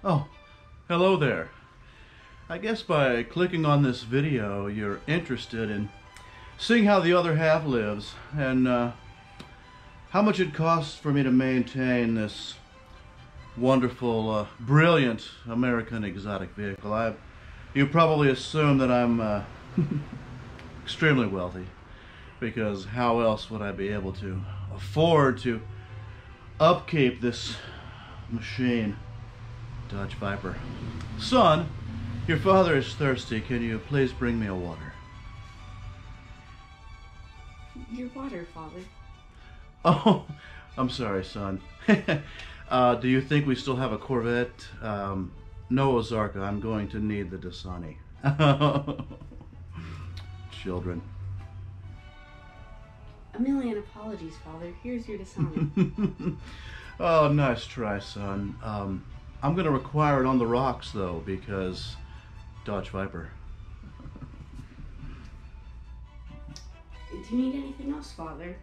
Oh, hello there. I guess by clicking on this video, you're interested in seeing how the other half lives and how much it costs for me to maintain this wonderful, brilliant American exotic vehicle. You probably assume that I'm extremely wealthy, because how else would I be able to afford to upkeep this machine? Dodge Viper. Son, your father is thirsty. Can you please bring me a water? Your water, Father. Oh, I'm sorry, son. Do you think we still have a Corvette? No, Ozarka. I'm going to need the Dasani. Children. A million apologies, Father. Here's your Dasani. Oh, nice try, son. I'm going to require it on the rocks, though, because Dodge Viper. Do you need anything else, Father?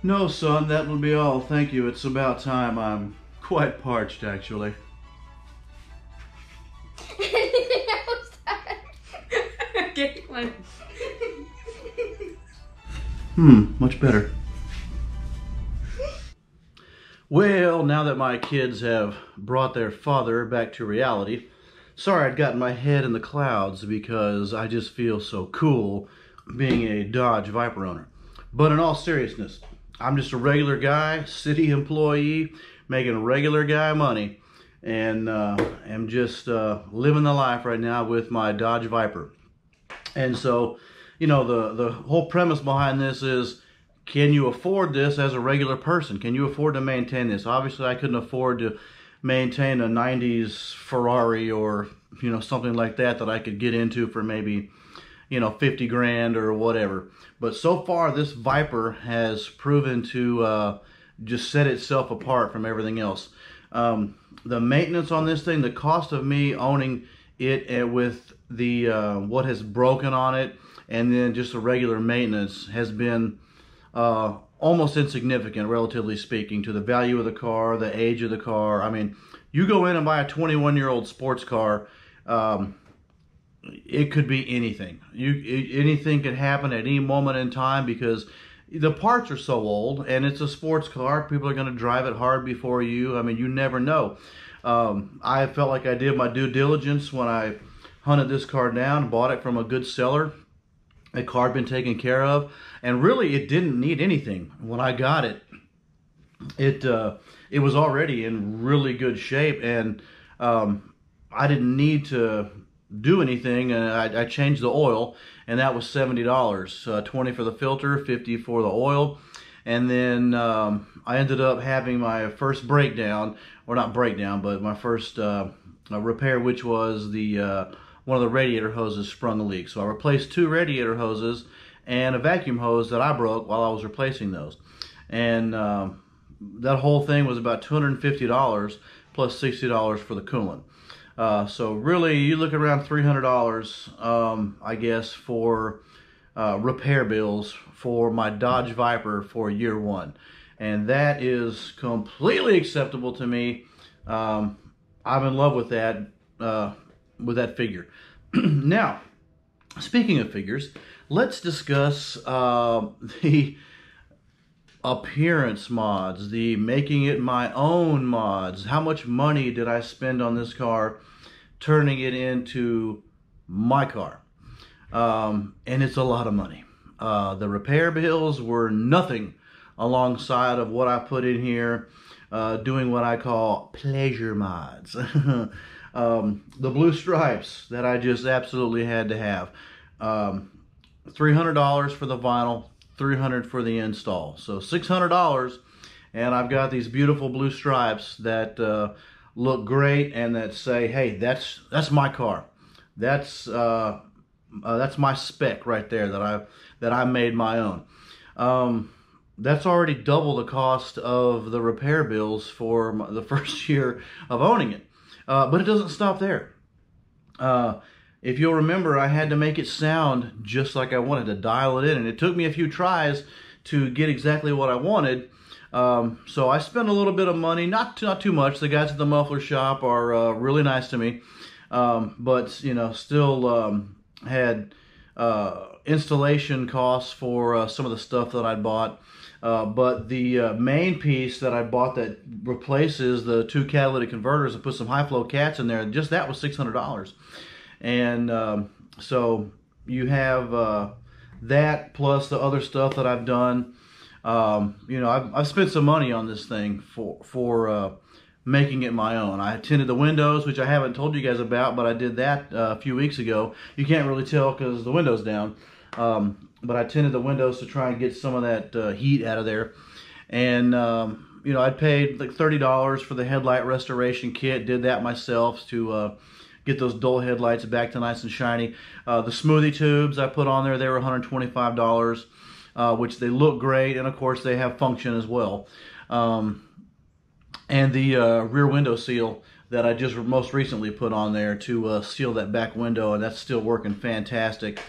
No, son, that will be all. Thank you. It's about time. I'm quite parched, actually. Anything else, Dad? Okay, one. Much better. Well, now that my kids have brought their father back to reality, sorry I'd gotten my head in the clouds because I just feel so cool being a Dodge Viper owner. But in all seriousness, I'm just a regular guy, city employee, making regular guy money, and am just living the life right now with my Dodge Viper. And so, you know, the whole premise behind this is, can you afford this as a regular person? Can you afford to maintain this? Obviously, I couldn't afford to maintain a 90s Ferrari or, you know, something like that I could get into for maybe, you know, 50 grand or whatever. But so far, this Viper has proven to just set itself apart from everything else. The maintenance on this thing, the cost of me owning it with the what has broken on it, and then just the regular maintenance has been almost insignificant, relatively speaking, to the value of the car, the age of the car. I mean, you go in and buy a 21-year-old sports car, it could be anything. Anything could happen at any moment in time because the parts are so old, and it's a sports car. People are going to drive it hard before you. I mean, you never know. I felt like I did my due diligence when I hunted this car down, bought it from a good seller. The car had been taken care of, and really it didn't need anything. When I got it, it was already in really good shape, and I didn't need to do anything. I changed the oil, and that was $70. $20 for the filter, $50 for the oil, and then I ended up having my first breakdown, or not breakdown, but my first repair, which was the one of the radiator hoses sprung a leak. So I replaced 2 radiator hoses and a vacuum hose that I broke while I was replacing those. And that whole thing was about $250 plus $60 for the coolant. So really, you look around $300, I guess, for repair bills for my Dodge Viper for year 1. And that is completely acceptable to me. I'm in love with that figure. Now, speaking of figures, let's discuss the appearance mods, the making it my own mods. How much money did I spend on this car turning it into my car? And it's a lot of money. The repair bills were nothing alongside of what I put in here, doing what I call pleasure mods. The blue stripes that I just absolutely had to have. $300 for the vinyl, $300 for the install. So $600, and I've got these beautiful blue stripes that look great and that say, hey, that's my car. That's my spec right there that I made my own. That's already double the cost of the repair bills for the first year of owning it. But it doesn't stop there. If you'll remember, I had to make it sound just like I wanted, to dial it in. And it took me a few tries to get exactly what I wanted. So I spent a little bit of money, not too much. The guys at the muffler shop are really nice to me, but you know, still had installation costs for some of the stuff that I bought. But the main piece that I bought that replaces the 2 catalytic converters and put some high flow cats in there, just that was $600. And so you have that plus the other stuff that I've done. You know, I've spent some money on this thing for making it my own. I tinted the windows, which I haven't told you guys about, but I did that a few weeks ago. You can't really tell because the window's down. But I tinted the windows to try and get some of that heat out of there. And, you know, I paid like $30 for the Headlight Restoration kit. Did that myself to get those dull headlights back to nice and shiny. The smoothie tubes I put on there, they were $125. Which they look great, and of course they have function as well. And the rear window seal that I just most recently put on there to seal that back window, and that's still working fantastic.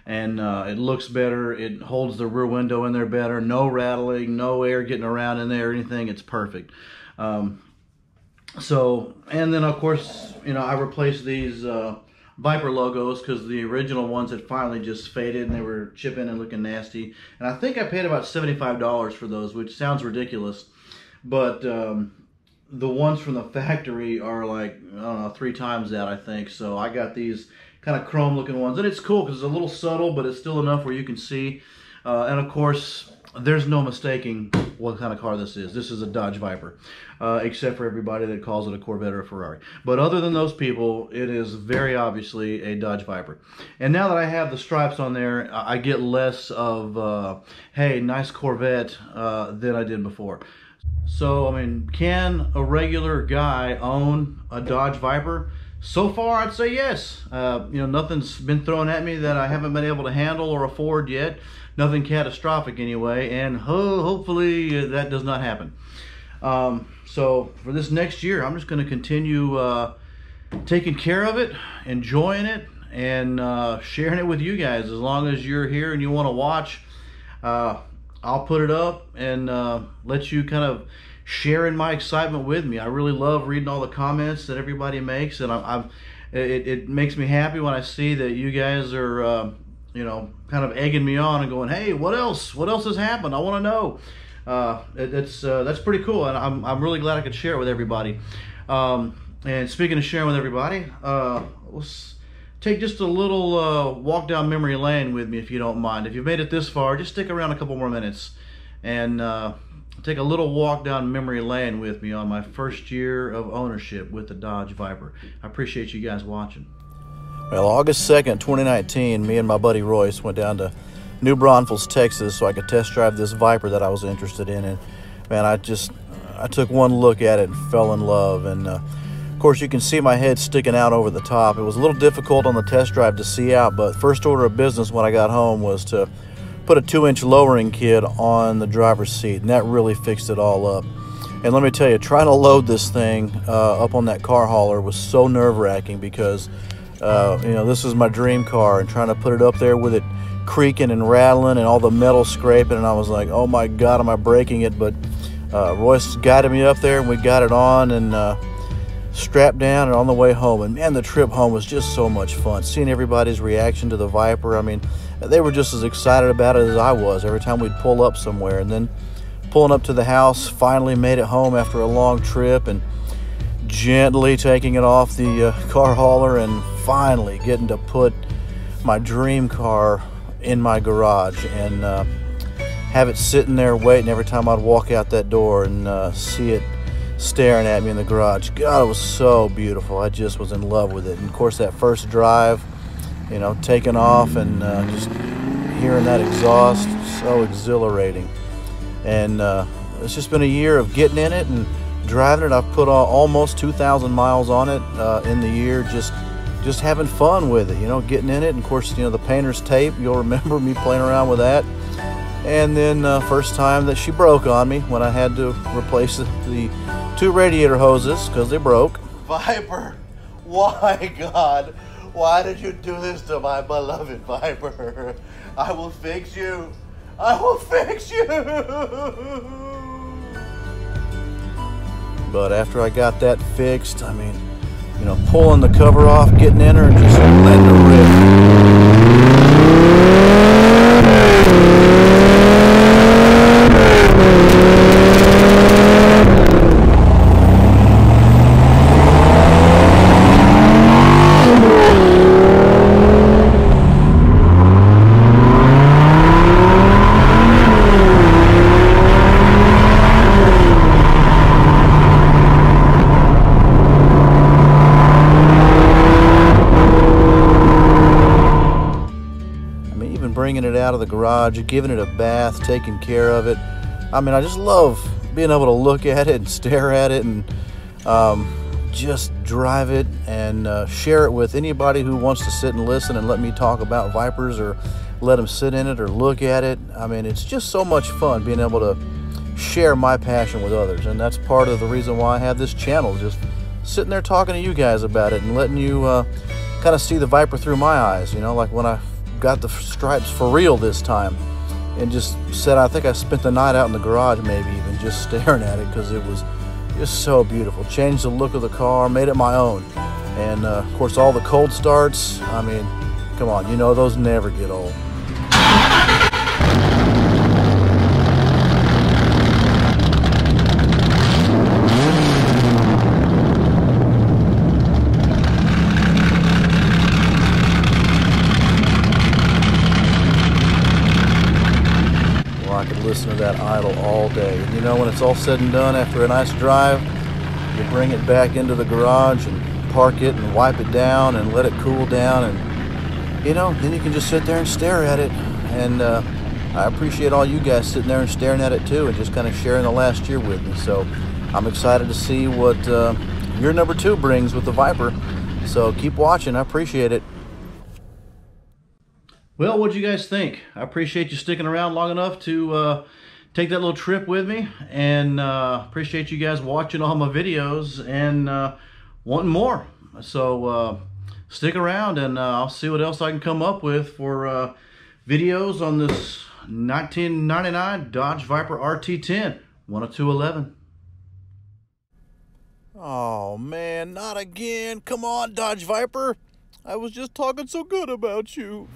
And it looks better, it holds the rear window in there better, no rattling, no air getting around in there or anything, it's perfect. So, and then of course, you know, I replaced these Viper logos because the original ones had finally just faded and they were chipping and looking nasty. And I think I paid about $75 for those, which sounds ridiculous. But the ones from the factory are like, I don't know, 3 times that, I think. So I got these kind of chrome looking ones. And it's cool because it's a little subtle, but it's still enough where you can see. And of course, there's no mistaking what kind of car this is. This is a Dodge Viper, except for everybody that calls it a Corvette or a Ferrari. But other than those people, it is very obviously a Dodge Viper. And now that I have the stripes on there, I get less of, hey, nice Corvette than I did before. So, I mean, can a regular guy own a Dodge Viper? So far, I'd say yes. You know, nothing's been thrown at me that I haven't been able to handle or afford yet. Nothing catastrophic anyway, and hopefully that does not happen. So for this next year, I'm just going to continue taking care of it, enjoying it, and sharing it with you guys. As long as you're here and you want to watch, I'll put it up and let you kind of share in my excitement with me. I really love reading all the comments that everybody makes, and it makes me happy when I see that you guys are you know, kind of egging me on and going, hey, what else has happened? I want to know. That's pretty cool, and I'm really glad I could share it with everybody. And speaking of sharing with everybody, let's take just a little walk down memory lane with me, if you don't mind. If you've made it this far, just stick around a couple more minutes and take a little walk down memory lane with me on my first year of ownership with the Dodge Viper. I appreciate you guys watching. Well, August 2nd, 2019, me and my buddy Royce went down to New Braunfels, Texas, so I could test drive this Viper that I was interested in. And man, I took one look at it and fell in love. And of course, you can see my head sticking out over the top. It was a little difficult on the test drive to see out, but first order of business when I got home was to put a 2-inch lowering kit on the driver's seat, and that really fixed it all up. And let me tell you, trying to load this thing up on that car hauler was so nerve-wracking because you know, this is my dream car, and trying to put it up there with it creaking and rattling and all the metal scraping, and I was like, oh my God, am I breaking it? But Royce guided me up there and we got it on and strapped down and on the way home. And man, the trip home was just so much fun. Seeing everybody's reaction to the Viper, I mean, they were just as excited about it as I was every time we'd pull up somewhere. And then pulling up to the house, finally made it home after a long trip and gently taking it off the car hauler and finally getting to put my dream car in my garage and have it sitting there waiting every time I'd walk out that door and see it staring at me in the garage. God, it was so beautiful. I just was in love with it. And of course, that first drive, you know, taking off and just hearing that exhaust, so exhilarating. And it's just been a year of getting in it and driving it. I've put almost 2,000 miles on it in the year, just having fun with it, you know, getting in it. And of course, you know, the painter's tape, you'll remember me playing around with that. And then first time that she broke on me when I had to replace the 2 radiator hoses because they broke. Viper, why, God, why did you do this to my beloved Viper? I will fix you. I will fix you. But after I got that fixed, I mean, you know, pulling the cover off, getting in her, and just letting her rip. Bringing it out of the garage, giving it a bath, taking care of it. I mean, I just love being able to look at it and stare at it and just drive it and share it with anybody who wants to sit and listen and let me talk about Vipers, or let them sit in it or look at it. I mean, it's just so much fun being able to share my passion with others, and that's part of the reason why I have this channel, just sitting there talking to you guys about it and letting you kind of see the Viper through my eyes. You know, like when I got the stripes for real this time, and just said, I think I spent the night out in the garage, maybe even just staring at it, because it was just so beautiful. Changed the look of the car, made it my own. And of course, all the cold starts, I mean, come on, you know, those never get old. I could listen to that idle all day. And you know, when it's all said and done, after a nice drive, you bring it back into the garage and park it and wipe it down and let it cool down, and you know, then you can just sit there and stare at it. And I appreciate all you guys sitting there and staring at it too, and just kind of sharing the last year with me. So I'm excited to see what your number 2 brings with the Viper. So keep watching. I appreciate it. Well, what'd you guys think? I appreciate you sticking around long enough to take that little trip with me, and appreciate you guys watching all my videos and wanting more. So stick around, and I'll see what else I can come up with for videos on this 1999 Dodge Viper RT10 10211. Oh man, not again. Come on, Dodge Viper. I was just talking so good about you.